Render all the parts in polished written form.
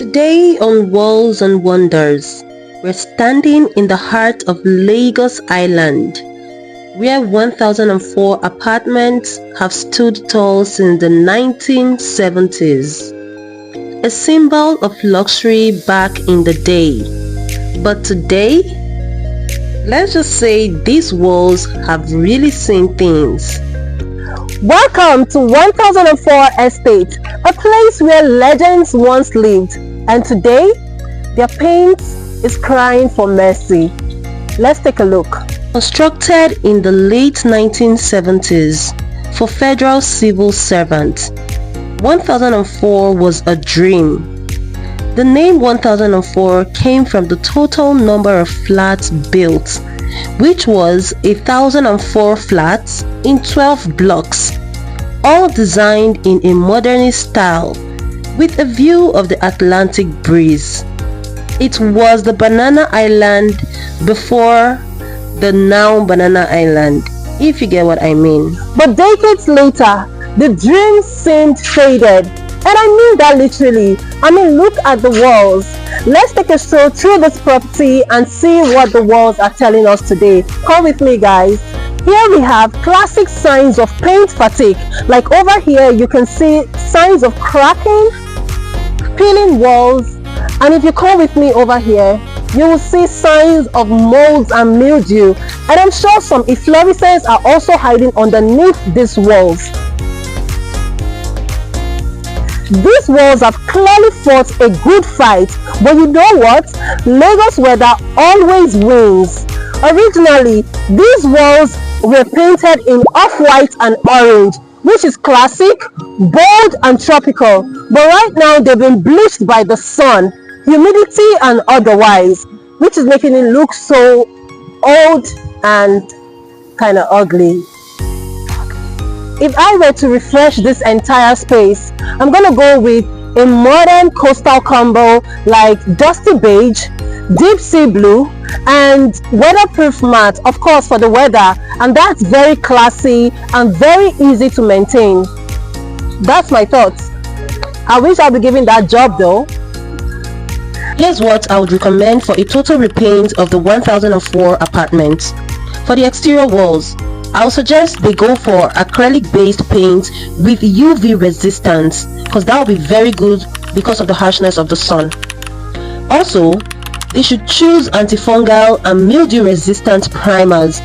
Today on Walls and Wonders, we're standing in the heart of Lagos Island, where 1004 apartments have stood tall since the 1970s. A symbol of luxury back in the day. But today, let's just say these walls have really seen things. Welcome to 1004 Estate, a place where legends once lived, and today their paint is crying for mercy. Let's take a look. Constructed in the late 1970s for federal civil servants, 1004 was a dream. The name 1004 came from the total number of flats built, which was 1,004 flats in 12 blocks, all designed in a modernist style with a view of the Atlantic breeze. It was the Banana Island before the now Banana Island, if you get what I mean. But decades later, the dream seemed faded. And I mean that literally. I mean, look at the walls. Let's take a stroll through this property and see what the walls are telling us today. Come with me, guys. Here we have classic signs of paint fatigue. Like over here, you can see signs of cracking, peeling walls. And if you come with me over here, you will see signs of molds and mildew. And I'm sure some efflorescence are also hiding underneath these walls. These walls have clearly fought a good fight, but you know what? Lagos weather always wins. Originally, these walls were painted in off-white and orange, which is classic, bold and tropical. But right now they've been bleached by the sun, humidity and otherwise, which is making it look so old and kind of ugly. If I were to refresh this entire space, I'm gonna go with a modern coastal combo like dusty beige, deep sea blue, and weatherproof matte, of course, for the weather, and that's very classy and very easy to maintain. That's my thoughts. I wish I'd be giving that job though. Here's what I would recommend for a total repaint of the 1004 apartments. For the exterior walls, I'll suggest they go for acrylic based paint with UV resistance, because that will be very good because of the harshness of the sun. Also, they should choose antifungal and mildew resistant primers.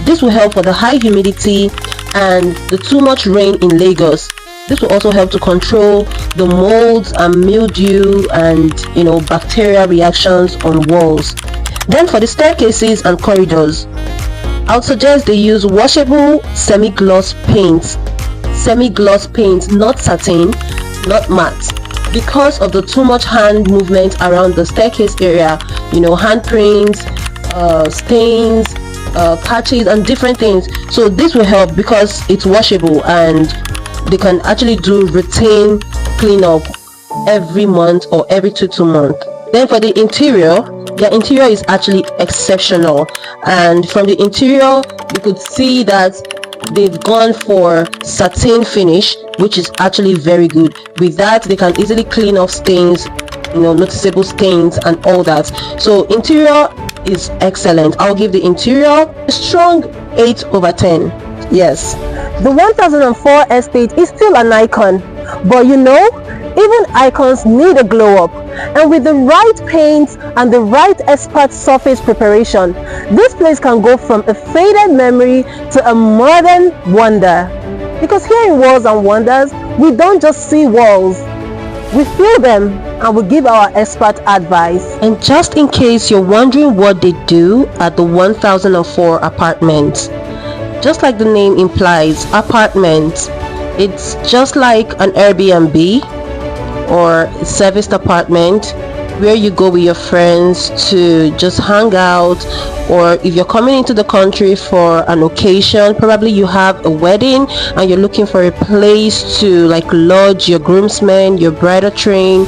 This will help for the high humidity and the too much rain in Lagos. This will also help to control the molds and mildew and bacterial reactions on walls. Then for the staircases and corridors, I would suggest they use washable semi-gloss paint. Semi-gloss paint, not satin, not matte. Because of the too much hand movement around the staircase area, handprints, stains, patches and different things. So this will help because it's washable and they can actually do routine cleanup every month or every 2 months. Then for the interior, their interior is actually exceptional, and from the interior you could see that they've gone for satin finish, which is actually very good. With that, they can easily clean off stains, noticeable stains and all that. So interior is excellent. I'll give the interior a strong 8/10. Yes, the 1004 estate is still an icon, but even icons need a glow up, and with the right paint and the right expert surface preparation, this place can go from a faded memory to a modern wonder. Because here in Walls and Wonders, we don't just see walls, we feel them and we give our expert advice. And just in case you're wondering what they do at the 1004 apartments, just like the name implies, apartments, it's just like an Airbnb or a serviced apartment where you go with your friends to just hang out, or if you're coming into the country for an occasion, probably you have a wedding and you're looking for a place to lodge your groomsmen, your bridal train.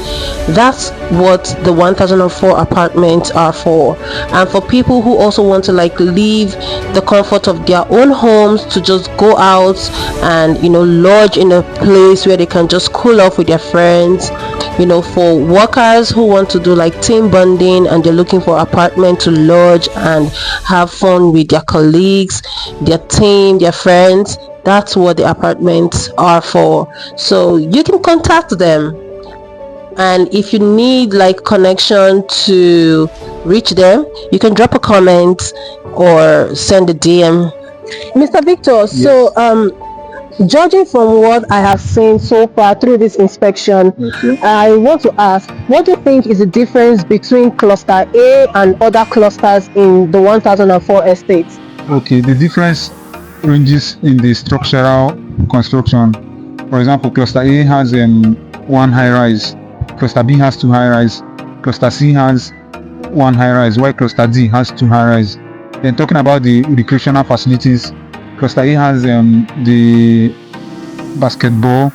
That's what the 1004 apartments are for. And for people who also want to leave the comfort of their own homes to just go out and lodge in a place where they can just cool off with their friends, for workers who want to do like team bonding and they're looking for apartment to lodge and have fun with their colleagues, their team, their friends. That's what the apartments are for. So you can contact them, and if you need like connection to reach them, you can drop a comment or send a DM. Mr. Victor, Yes. so judging from what I have seen so far through this inspection, Okay. I want to ask, what do you think is the difference between cluster A and other clusters in the 1004 estates? Okay, the difference ranges in the structural construction. For example, cluster A has one high rise, cluster B has two high rise, cluster C has one high rise, while cluster D has two high rise. Then talking about the recreational facilities, cluster A has the basketball,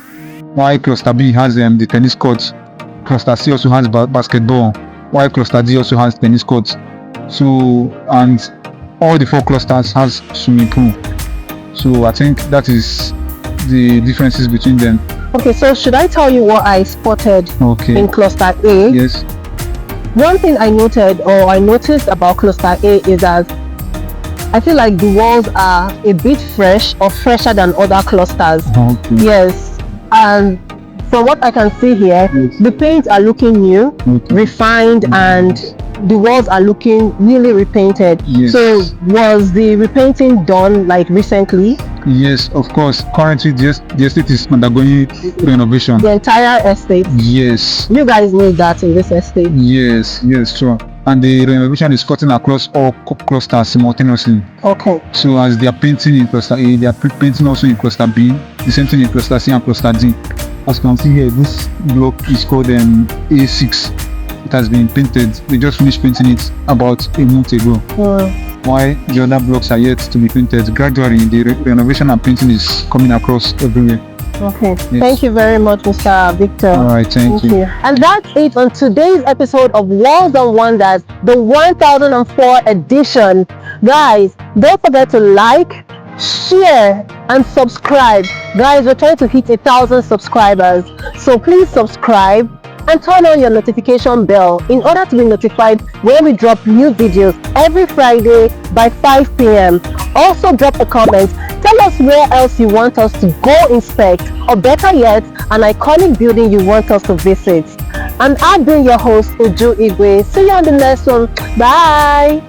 while cluster B has the tennis courts. Cluster C also has basketball, while cluster D also has tennis courts. So, and all the four clusters has swimming pool. So I think that is the differences between them. Okay, so should I tell you what I spotted Okay. in cluster A? Yes. One thing I noticed about cluster A is that I feel like the walls are a bit fresh or fresher than other clusters. Okay. Yes, and from what I can see here, Yes. the paints are looking new, Okay. refined, and the walls are looking newly repainted. Yes. So was the repainting done like recently? Yes, of course. Currently, the estate is undergoing renovation. The entire estate? Yes. You guys need that in this estate? Yes, sure. And the renovation is cutting across all clusters simultaneously. Okay. So as they are painting in cluster A, they are painting also in cluster B, the same thing in cluster C and cluster D. As you can see here, this block is called A6. It has been painted. We just finished painting it about a month ago. While the other blocks are yet to be painted. Gradually, the renovation and painting is coming across everywhere. Okay. Yes. Thank you very much, Mr. Victor. All right, thank you. And that's it on today's episode of Walls and Wonders, the 1004 edition. Guys, don't forget to like, share, and subscribe. Guys, we're trying to hit 1,000 subscribers. So please subscribe and turn on your notification bell in order to be notified when we drop new videos every Friday by 5 p.m. Also drop a comment. Tell us where else you want us to go inspect, or better yet, an iconic building you want us to visit. And I've been your host, Uju Igwe. See you on the next one. Bye!